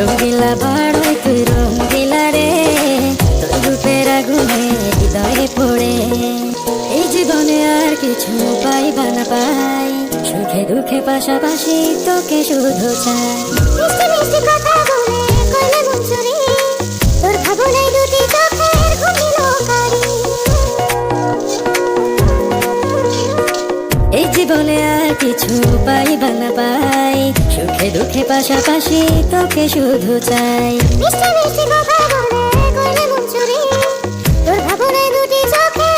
রঙ্গিলা বাড়ই তুই রঙ্গিলা রে, তোর রূপের আগুনে হৃদয়ে পড়ে। এই জীবনে আর কিছু পাইবা না পাই, সুখে দুঃখে পাশাপাশি তোকে শুধু চাই। মিষ্টি মিষ্টি কথা বলে করলে মন চুরি, তোর ভাবনায় দুটি চোখের ঘুমিল কারি। এই জীবনে আর কিছু পাইবা না পাই, সুখে দুঃখে পাশাপাশি তোকে শুধু চাই। মিষ্টি মিষ্টি কথা বলে করলে মন চুরি, তোর ভাবনায় দুটি চোখের